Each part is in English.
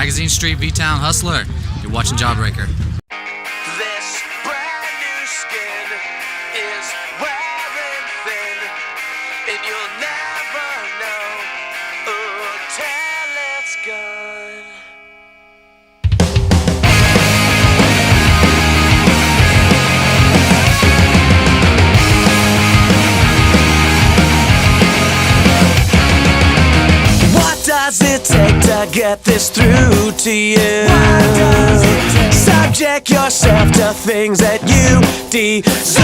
Magazine Street V-Town Hustler. You're watching Jawbreaker. This brand new skin is wearing thin, and you'll never know till it's gone. Does it take to get this through to you? Subject yourself to things that you deserve.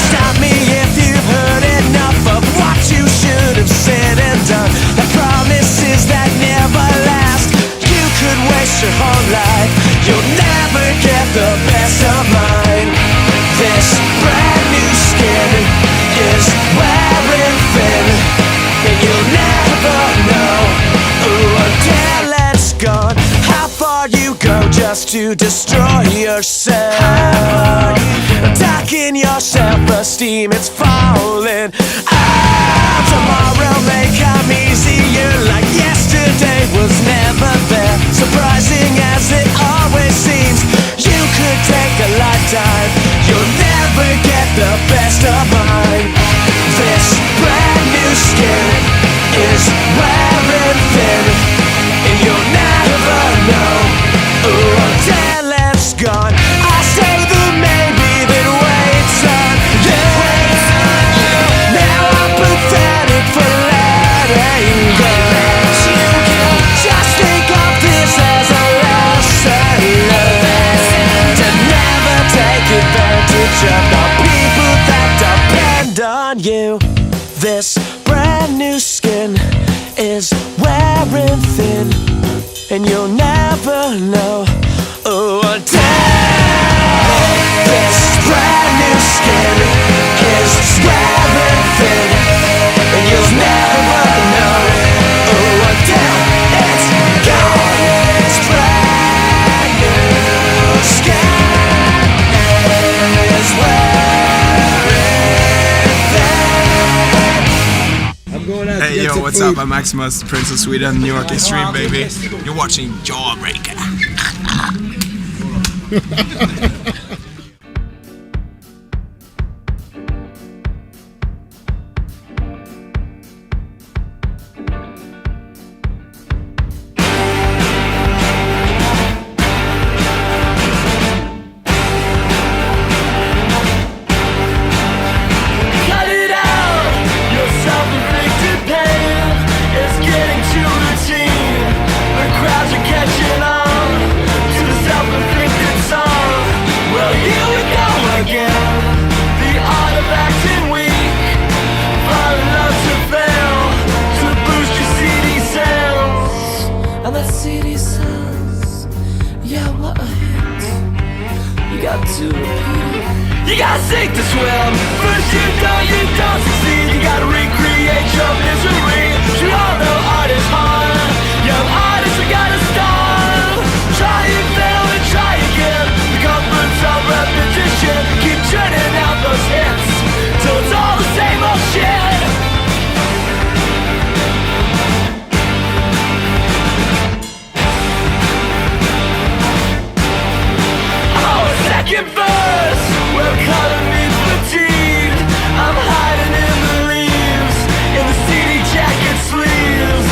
Stop me if you've heard enough of what you should have said and done. The promises that never last. You could waste your whole life. You'll never get the best of mine. This brand new skin is wearing thin, and you'll never know until it's gone. How far you go just to destroy yourself? Attacking your self-esteem, it's falling out. Tomorrow may come easier, like yesterday was never there. Surprising as it always seems, you could take a lifetime. You'll never get the best of mine. This brand new skin is wearing thin, and you'll never know until it's gone. I say the maybe that waits on you. Now I'm pathetic for letting go. Just think of this as a lesson learned, to never take advantage of the people that depend on you. This brand new skin is wearing thin, and you'll never know until this brand new skin is wearing thin, and you'll never know until it's gone. This brand new skin is wearing thin. Hey yo, what's up? I'm Maximus, Prince of Sweden, New York Extreme, baby. You're watching Jawbreaker. You gotta sink to swim. First you don't succeed. You gotta recreate your misery. You all know art is hard. Young artists are gotta start. Try and fail and try again. The comforts of repetition. Keep churning out those hits till it's all the same old shit. Oh, second verse. Well, color me fatigued. I'm hiding in the leaves, in the CD jacket sleeves.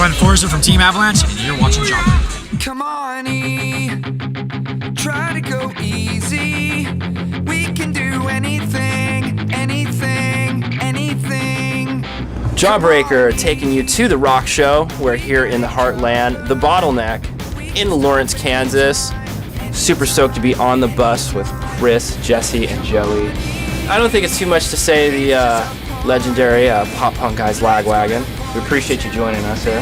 Glenn Forrester from Team Avalanche, and you're watching Jawbreaker. Come on, E. Try to go easy. We can do anything, anything, anything. Jawbreaker taking you to the rock show. We're here in the heartland, the Bottleneck, in Lawrence, Kansas. Super stoked to be on the bus with Chris, Jesse, and Joey. I don't think it's too much to say the legendary pop punk guys Lagwagon. We appreciate you joining us here.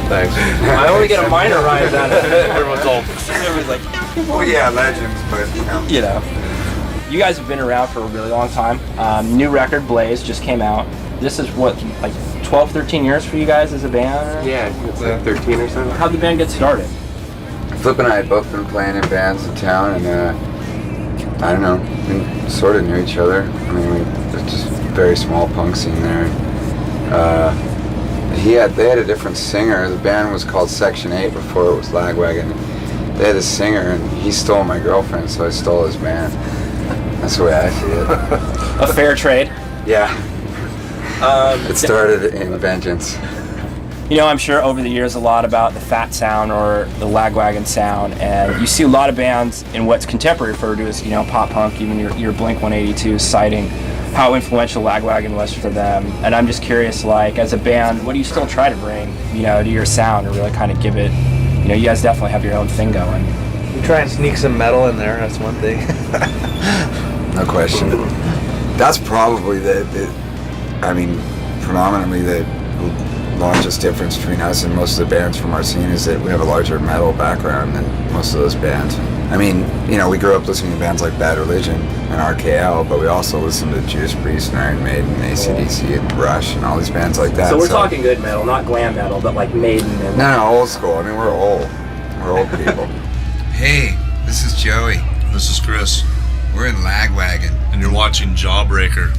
Thanks. I only get a minor rise out of it. Everyone's all. Everyone's like, Well, yeah, legends, but you know. You guys have been around for a really long time. New record, Blaze, just came out. This is what, like 12, 13 years for you guys as a band? Or? yeah, I think it's like 13 or something. How'd the band get started? Flip and I had both been playing in bands in town, and I don't know, we sort of knew each other. I mean, there's just a very small punk scene there. They had a different singer. The band was called Section 8 before it was Lagwagon. They had a singer, and he stole my girlfriend, so I stole his band. That's the way I see it. A fair trade. Yeah. It started in vengeance. You know, I'm sure over the years a lot about the Fat sound or the Lagwagon sound, and you see a lot of bands in what's contemporary referred to as, you know, pop punk, even your Blink-182 citing how influential Lagwagon was for them. And I'm just curious, like, as a band, what do you still try to bring, you know, to your sound, or really kind of give it, you know, you guys definitely have your own thing going. We try and sneak some metal in there, that's one thing. No question. That's probably predominantly the largest difference between us and most of the bands from our scene is that we have a larger metal background than most of those bands. I mean, you know, we grew up listening to bands like Bad Religion and RKL, but we also listened to Judas Priest and Iron Maiden and AC/DC and Rush and all these bands like that. So we're talking good metal, not glam metal, but like Maiden and... No, old school. I mean, we're old. We're old people. Hey, this is Joey. This is Chris. We're in Lagwagon. And you're watching Jawbreaker.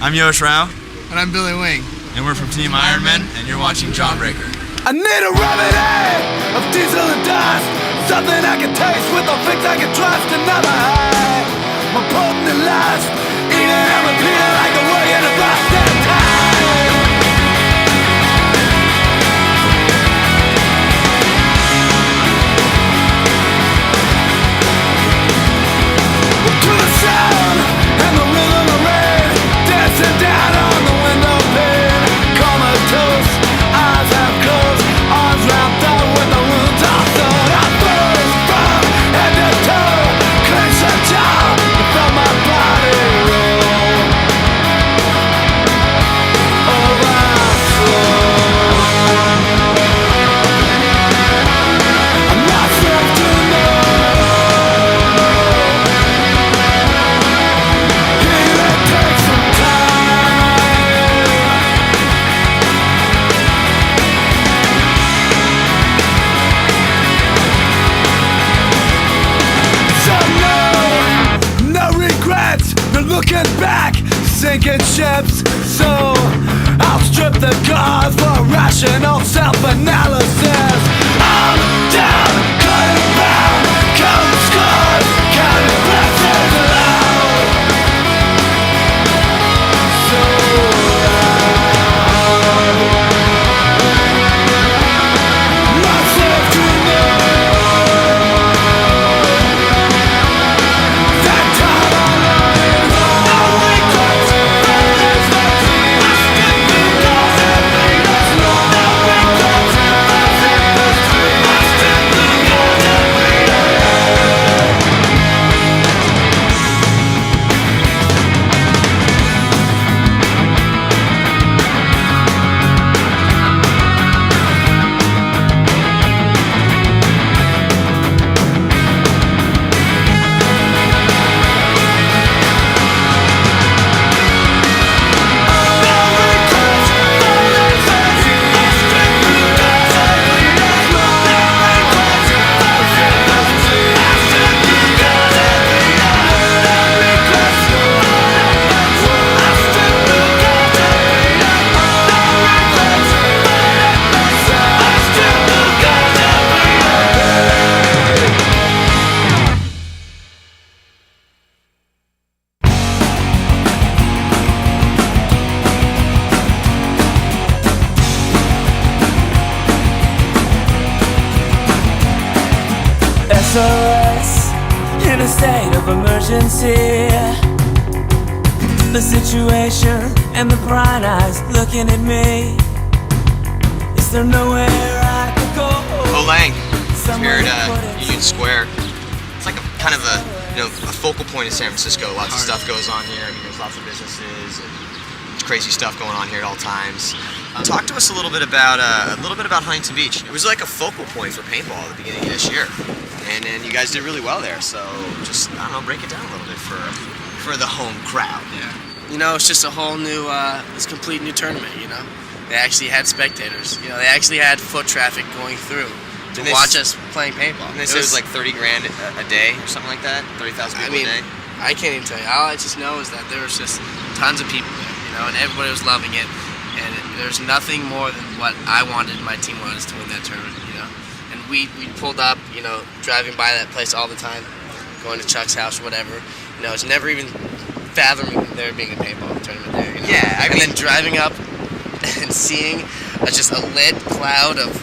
I'm Yosh Rao. And I'm Billy Wing. And we're from Team Ironman, and you're watching Jawbreaker. I need a remedy of diesel and dust, something I can taste with a fix I can trust. Another high, more potent than lust, eating and repeating like the word in a bust and time. To the sound and the rhythm of rain, dancing down on the window pane, comatose, eyes half closed, arms wrapped up with the wounds all sewed. I froze from head to toe, clenched the jaw, and felt my body roll. Overflow. I'm not safe to know. Looking back, sinking ships. So I'll strip the cause for rational self-analysis. I'm down, cutting bound, counting scars, counting blessings aloud. So loud, not safe to know. That time I learned. SOS in a state of emergency. The situation and the prying eyes looking at me. Is there nowhere I could go? Lang, here at Union Square. It's like a kind of a focal point of San Francisco. Lots of stuff goes on here. I mean, there's lots of businesses and crazy stuff going on here at all times. Talk to us a little bit about Huntington Beach. It was like a focal point for paintball at the beginning of this year, and you guys did really well there. So just break it down a little bit for the home crowd. Yeah. It's just a whole new, this complete new tournament. They actually had spectators. They actually had foot traffic going through to watch us playing paintball. And they said it was like 30 grand a day or something like that. 30,000 people a day. I can't even tell you. All I just know is that there was just tons of people there, and everybody was loving it. And there's nothing more than what I wanted, my team wanted, to win that tournament, And we pulled up, driving by that place all the time, going to Chuck's house or whatever. It's never even fathoming there being a paintball tournament there. Yeah, and then driving up and seeing just a lit cloud of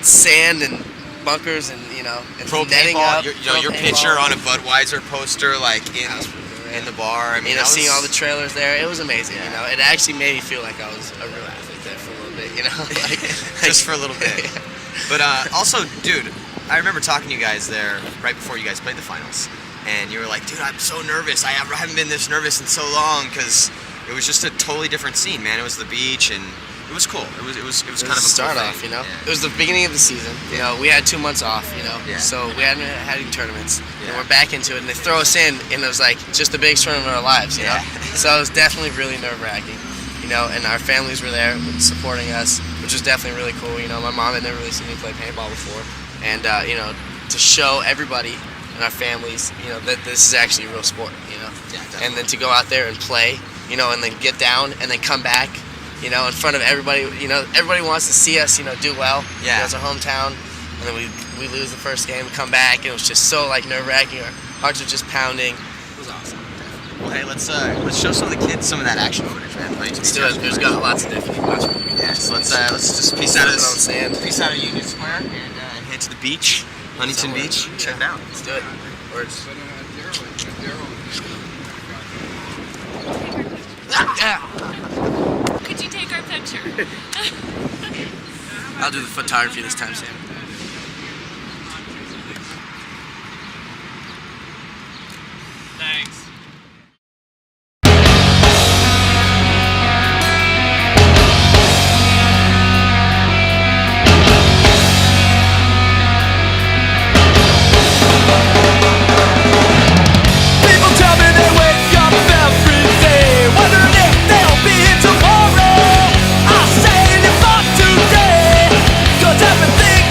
sand and bunkers and and pro netting paintball. up. Your picture on a Budweiser poster, like in the bar. I mean, seeing all the trailers there, it was amazing. It actually made me feel like I was a real athlete there for a little bit. Just for a little bit. But also, dude, I remember talking to you guys there right before you guys played the finals, and you were like, "Dude, I'm so nervous. I haven't been this nervous in so long," because it was just a totally different scene, man. It was the beach, and it was cool. It was kind of a start cool off, thing. Yeah. It was the beginning of the season. We had 2 months off, so we hadn't had any tournaments, and we're back into it. And they throw us in, and it was like just the biggest tournament of our lives, you know. So it was definitely really nerve-wracking, and our families were there supporting us, which was definitely really cool. My mom had never really seen me play paintball before, and to show everybody and our families, that this is actually a real sport, and then to go out there and play you know, and then get down and then come back, you know, in front of everybody. You know, everybody wants to see us, you know, do well. Yeah. You know, it's our hometown, and then we lose the first game, come back, and it was just so like nerve-wracking. Our hearts were just pounding. It was awesome. Well, hey, let's show some of the kids some of that action footage, man. Let's do it. There's got lots of different watch. Yeah, so let's just peace out of Union Square and head to the beach, Huntington Beach. Check it out. Let's do it. Words. Could you take our picture? I'll do the photography this time, Sam. Thanks. People tell me they wake up every day wondering if they'll be here tomorrow. I say live for today, 'cause everything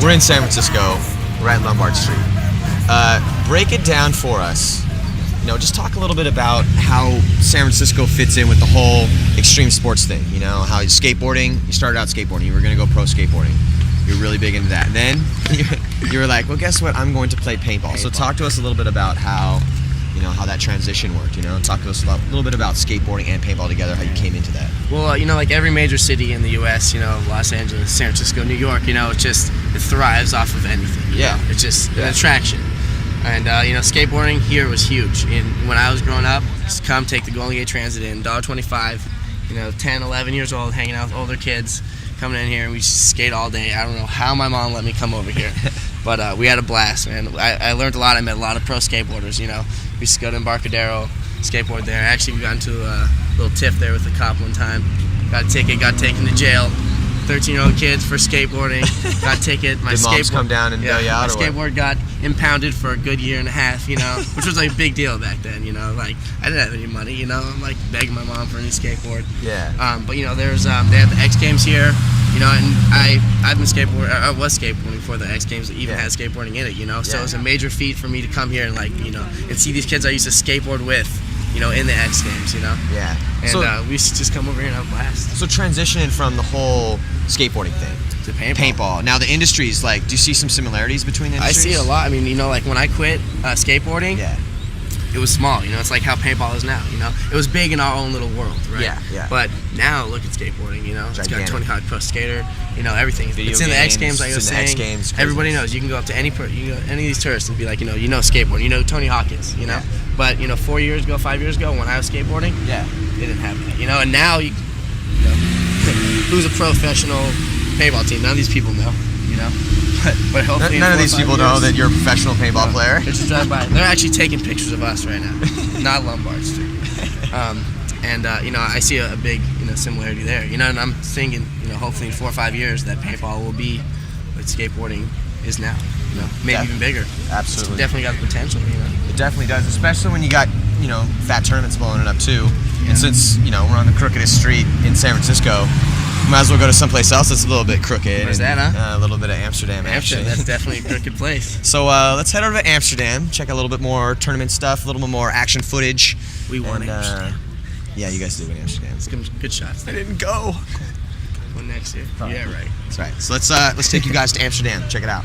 We're in San Francisco. We're at Lombard Street. Break it down for us. You know, just talk a little bit about how San Francisco fits in with the whole extreme sports thing. You know, how skateboarding, you started out skateboarding, you were going to go pro skateboarding. You're really big into that. And then you were like, well, guess what? I'm going to play paintball. So talk to us a little bit about how, you know, how that transition worked. You know, talk to us a little bit about skateboarding and paintball together, how you came into that. Well, you know, like every major city in the U.S., you know, Los Angeles, San Francisco, New York, you know, it thrives off of anything. Yeah. Know? It's just an attraction. And, you know, skateboarding here was huge. And when I was growing up, just come take the Golden Gate Transit in, $1.25, you know, 10, 11 years old, hanging out with older kids, coming in here, and we just skate all day. I don't know how my mom let me come over here. But we had a blast, man. I learned a lot. I met a lot of pro skateboarders, you know. We used to go to Embarcadero, skateboard there. Actually, we got into a little tiff there with a cop one time. Got a ticket, got taken to jail. 13-year-old kids for skateboarding. Got a ticket. Did moms come down and bail you out, or my skateboard got impounded for a good year and a half, you know, which was like a big deal back then, you know. Like, I didn't have any money, you know. I'm like begging my mom for a new skateboard. Yeah. But you know, there's they have the X Games here, you know, and I was skateboarding before the X Games even had skateboarding in it, you know. So it was a major feat for me to come here and like, you know, and see these kids I used to skateboard with, you know, in the X Games, you know. Yeah. And so, we used to just come over here and have a blast. So transitioning from the whole skateboarding thing to paintball. Now the industries, like, do you see some similarities between industries? I see it a lot. I mean, you know, like when I quit skateboarding, it was small. You know, it's like how paintball is now. You know, it was big in our own little world, right? Yeah. But now look at skateboarding. You know, it's got Tony Hawk Pro Skater. You know, everything. Video it's in the X games, Games. Like I was it's in the saying, X Games, everybody knows. You can go up to any of these tourists and be like, you know skateboarding. You know who Tony Hawk is. You know. Yeah. But you know, 5 years ago, when I was skateboarding, they didn't have that. You know, and now you know, who's a professional paintball team? None of these people know. You know. But hopefully none of these people know that you're a professional paintball player. They just drive by. They're actually taking pictures of us right now, not Lombard Street. You know, I see a big, you know, similarity there. You know, and I'm thinking, you know, hopefully in 4 or 5 years that paintball will be what skateboarding is now. You know, maybe even bigger. Absolutely. It's definitely got the potential. You know. It definitely does, especially when you got, you know, fat tournaments blowing it up too. Yeah. And since, you know, we're on the crookedest street in San Francisco, might as well go to someplace else that's a little bit crooked. Where's that, huh? A little bit of Amsterdam, actually. That's definitely a crooked place. So let's head over to Amsterdam, check out a little bit more tournament stuff, a little bit more action footage. We won Amsterdam. Yeah, you guys did win Amsterdam. Some good shots. I didn't go. One next year. Probably. Yeah, right. That's right. So let's take you guys to Amsterdam. Check it out.